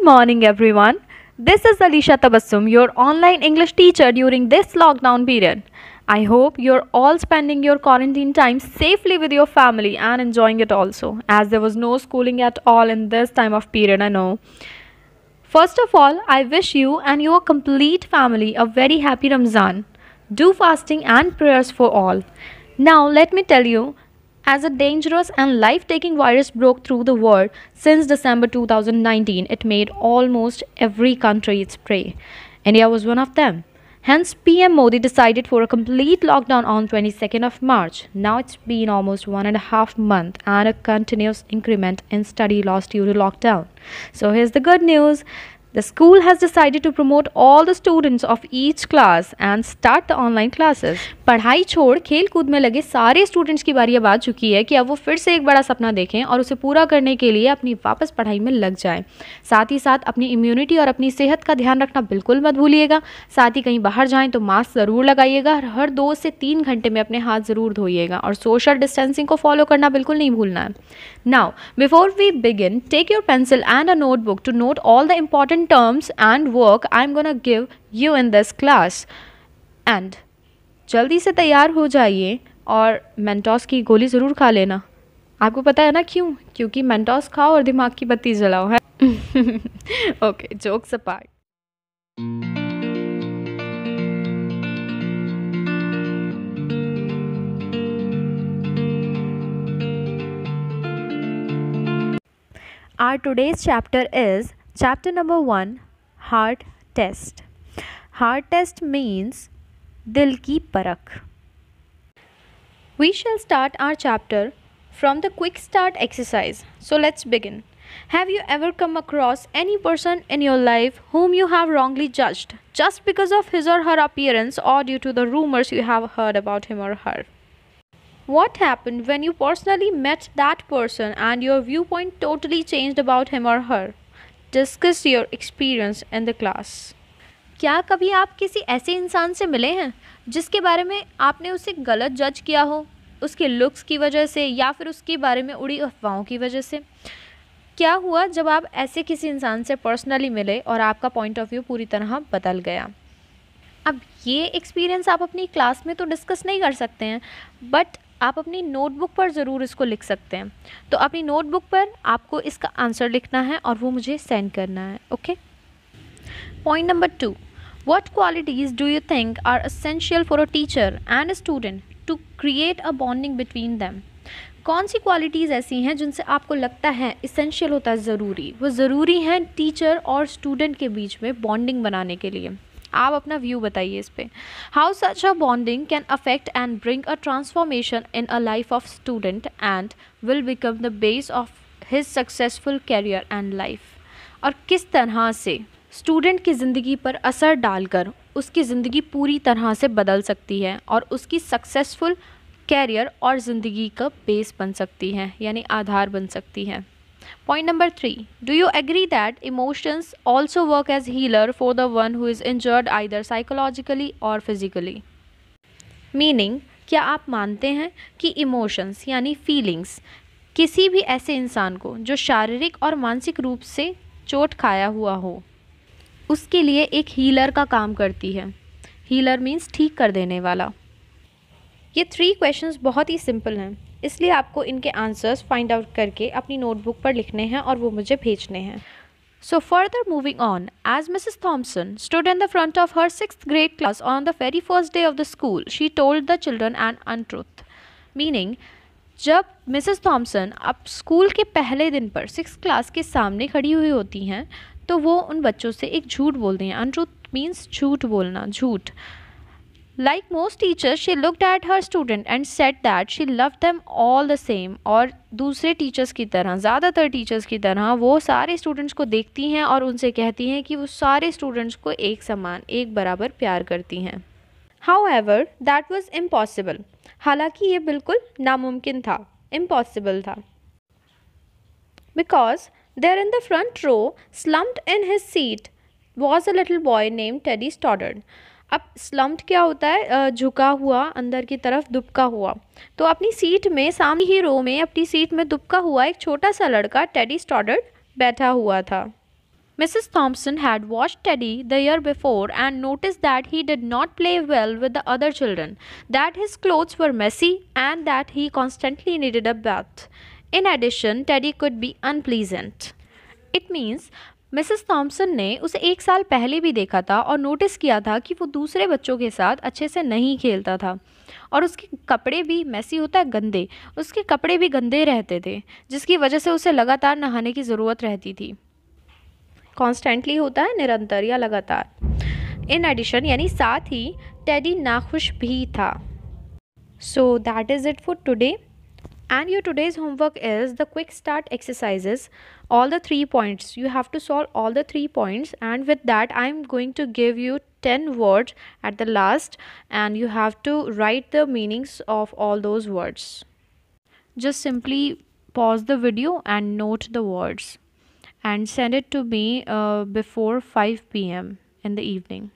morning, everyone. This is Alisha Tabassum, your online English teacher during this lockdown period. I hope you're all spending your quarantine time safely with your family and enjoying it also, as there was no schooling at all in this time of period, I know. First of all, I wish you and your complete family a very happy Ramzan. Do fasting and prayers for all. Now, let me tell you, as a dangerous and life taking virus broke through the world since December 2019, it made almost every country its prey. India was one of them. Hence, PM Modi decided for a complete lockdown on 22nd of March. Now it's been almost 1.5 months and a continuous increment in study loss due to lockdown. So here's the good news. The school has decided to promote all the students of each class and start the online classes. पढ़ाई छोड़ खेल कूद में लगे सारे students की बारी अब आ चुकी है कि अब वो फिर से एक बड़ा सपना देखें और उसे पूरा करने के लिए अपनी वापस पढ़ाई में लग जाएं। साथ ही साथ अपनी इम्यूनिटी और अपनी सेहत का ध्यान रखना बिल्कुल मत भूलिएगा। साथ ही कहीं बाहर जाएं तो मास्क ज़रूर लगाइएगा। हर 2 से 3 घंटे में अपने हाथ ज़रूर धोइएगा और सोशल डिस्टेंसिंग को फॉलो करना बिल्कुल नहीं भूलना है। Now, before we begin, take your pencil and a notebook to note all the important terms and work I'm gonna give you in this class. And जल्दी से तैयार हो जाइए और मेंटोस की गोली ज़रूर खा लेना। आपको पता है ना क्यों? क्योंकि मेंटोस खाओ और दिमाग की बत्ती जलाओ है। Okay, jokes apart. Our today's chapter is chapter number 1, Heart Test. Heart test means Dil ki Parakh. We shall start our chapter from the quick start exercise. So let's begin. Have you ever come across any person in your life whom you have wrongly judged just because of his or her appearance or due to the rumors you have heard about him or her? What happened when you personally met that person and your viewpoint totally changed about him or her? Discuss your experience in the class. क्या कभी आप किसी ऐसे इंसान से मिले हैं जिसके बारे में आपने उसे गलत जज किया हो, उसके लुक्स की वजह से या फिर उसके बारे में उड़ी अफवाहों की वजह से? क्या हुआ जब आप ऐसे किसी इंसान से पर्सनली मिले और आपका पॉइंट ऑफ व्यू पूरी तरह बदल गया? अब ये एक्सपीरियंस आप अपनी क्लास में तो डिस्कस नहीं कर सकते हैं, बट आप अपनी नोटबुक पर ज़रूर इसको लिख सकते हैं। तो अपनी नोटबुक पर आपको इसका आंसर लिखना है और वो मुझे सेंड करना है। Okay. Point number 2, what qualities do you think are essential for a teacher and a student to create a bonding between them? कौन सी क्वालिटीज़ ऐसी हैं जिनसे आपको लगता है इसेंशियल होता है, ज़रूरी, वो ज़रूरी हैं टीचर और स्टूडेंट के बीच में बॉन्डिंग बनाने के लिए? आप अपना व्यू बताइए इस पे। How such a bonding can affect and bring a transformation in a life of student and will become the base of his successful career and life. और किस तरह से स्टूडेंट की ज़िंदगी पर असर डालकर उसकी ज़िंदगी पूरी तरह से बदल सकती है और उसकी सक्सेसफुल कैरियर और ज़िंदगी का बेस बन सकती है, यानी आधार बन सकती है। Point number 3. Do you agree that emotions also work as healer for the one who is injured either psychologically or physically? Meaning, क्या आप मानते हैं कि इमोशंस यानी फीलिंग्स किसी भी ऐसे इंसान को जो शारीरिक और मानसिक रूप से चोट खाया हुआ हो उसके लिए एक हीलर का काम करती है? हीलर मीन्स ठीक कर देने वाला। ये 3 क्वेश्चंस बहुत ही सिंपल हैं, इसलिए आपको इनके आंसर्स फाइंड आउट करके अपनी नोटबुक पर लिखने हैं और वो मुझे भेजने हैं। So further moving on, as Mrs Thomson stood in the front of her 6th grade class on the very first day of the school, she told the children an untruth. Meaning, जब Mrs Thomson अब school के पहले दिन पर 6th class के सामने खड़ी हुई होती हैं तो वो उन बच्चों से एक झूठ बोलती हैं। अनट्रूथ मीन्स झूठ बोलना, झूठ। Like most teachers, she looked at her student and said that she loved them all the same. और दूसरे टीचर्स की तरह, ज़्यादातर टीचर्स की तरह वो सारे स्टूडेंट्स को देखती हैं और उनसे कहती हैं कि वो सारे स्टूडेंट्स को एक समान, एक बराबर प्यार करती हैं। However, that was impossible. हालांकि ये बिल्कुल नामुमकिन था, impossible था। Because there in the front row, slumped in his seat, was a little boy named Teddy Stoddard. अब स्लम्प्ड क्या होता है? झुका हुआ, अंदर की तरफ दुबका हुआ। तो अपनी सीट में, सामने ही रो में अपनी सीट में दुबका हुआ एक छोटा सा लड़का टेडी स्टॉडर्ड बैठा हुआ था। Mrs. Thompson had watched Teddy the year before and noticed that he did not play well with the other children, that his clothes were messy, and that he constantly needed a bath. In addition, Teddy could be unpleasant. It means Mrs Thomson ने उसे 1 साल पहले भी देखा था और notice किया था कि वो दूसरे बच्चों के साथ अच्छे से नहीं खेलता था और उसके कपड़े भी मैसी होता है गंदे, उसके कपड़े भी गंदे रहते थे जिसकी वजह से उसे लगातार नहाने की ज़रूरत रहती थी। कॉन्स्टेंटली होता है निरंतर या लगातार। इन एडिशन यानी साथ ही टेडी नाखुश भी था। So that is it for today. And your today's homework is the quick start exercises, all the 3 points. You have to solve all the 3 points, and with that I'm going to give you 10 words at the last, and you have to write the meanings of all those words. Just simply pause the video and note the words and send it to me before 5 p.m. in the evening.